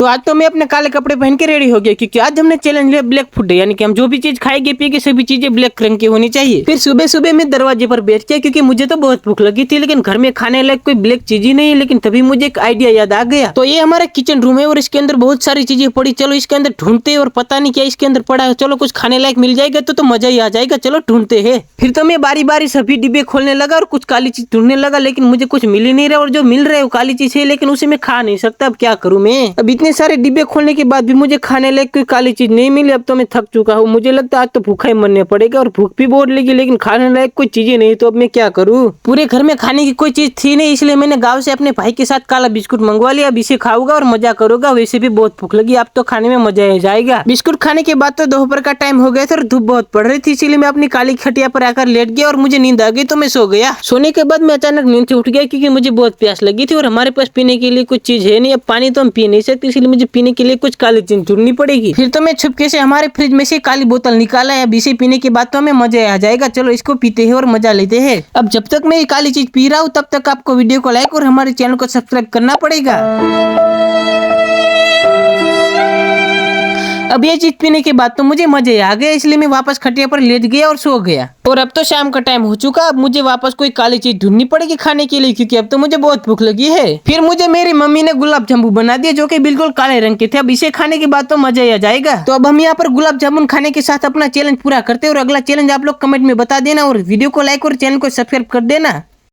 तो आज तो मैं अपने काले कपड़े पहन के रेडी हो गया, क्योंकि आज हमने चैलेंज लिया ब्लैक फूड, यानी कि हम जो भी चीज खाएंगे पिएंगे सभी चीजें ब्लैक रंग की होनी चाहिए। फिर सुबह सुबह मैं दरवाजे पर बैठ गया, क्योंकि मुझे तो बहुत भूख लगी थी, लेकिन घर में खाने लायक कोई ब्लैक चीज ही नहीं है। लेकिन तभी मुझे एक आइडिया याद आ गया। तो ये हमारा किचन रूम है और इसके अंदर बहुत सारी चीजें पड़ी। चलो इसके अंदर ढूंढते हैं, और पता नहीं क्या इसके अंदर पड़ा है। चलो कुछ खाने लायक मिल जाएगा तो मजा ही आ जाएगा। चलो ढूंढते हैं। फिर तो मैं बारी बारी सभी डिब्बे खोलने लगा और कुछ काली चीज ढूंढने लगा, लेकिन मुझे कुछ मिल ही नहीं रहा। और जो मिल रहा है वो काली चीज है, लेकिन उसे मैं खा नहीं सकता। अब क्या करूं मैं? अब इतने सारे डिब्बे खोलने के बाद भी मुझे खाने लायक कोई काली चीज नहीं मिली। अब तो मैं थक चुका हूँ। मुझे लगता है आज तो भूखा ही मरने पड़ेगा, और भूख भी बहुत लगी, लेकिन खाने लायक कोई चीजें नहीं। तो अब मैं क्या करूँ? पूरे घर में खाने की कोई चीज थी नहीं, इसलिए मैंने गाँव से अपने भाई के साथ काला बिस्कुट मंगवा लिया। अब इसे खाऊंगा और मजा करूंगा। वैसे भी बहुत भूख लगी, अब तो खाने में मजा आ जाएगा। बिस्कुट खाने के बाद तो दोपहर का टाइम हो गया था और धूप बहुत पड़ रही थी, इसीलिए मैं अपनी काली खटिया पर आकर लेट गया और मुझे नींद आ गई, तो मैं सो गया। सोने के बाद मैं अचानक नींद से उठ गया, क्योंकि मुझे बहुत प्यास लगी थी और हमारे पास पीने के लिए कुछ चीज है नहीं। अब पानी तो हम पी नहीं सकते, इसलिए मुझे पीने के लिए कुछ काली चीज ढूंढनी पड़ेगी। फिर तो मैं छुपके से हमारे फ्रिज में से काली बोतल निकाला है। अब इसे पीने के बाद तो हमें मजा आ जाएगा। चलो इसको पीते हैं और मजा लेते हैं। अब जब तक मैं ये काली चीज पी रहा हूँ, तब तक आपको वीडियो को लाइक और हमारे चैनल को सब्सक्राइब करना पड़ेगा। अब ये चीज पीने के बाद तो मुझे मजे आ गए, इसलिए मैं वापस खटिया पर लेट गया और सो गया। और अब तो शाम का टाइम हो चुका। अब मुझे वापस कोई काली चीज ढूंढनी पड़ेगी खाने के लिए, क्योंकि अब तो मुझे बहुत भूख लगी है। फिर मुझे मेरी मम्मी ने गुलाब जामुन बना दिए, जो कि बिल्कुल काले रंग के थे। अब इसे खाने के बाद तो मजा आ जाएगा। तो अब हम यहाँ पर गुलाब जामुन खाने के साथ अपना चैलेंज पूरा करते हैं, और अगला चैलेंज आप लोग कमेंट में बता देना, और वीडियो को लाइक और चैनल को सब्सक्राइब कर देना।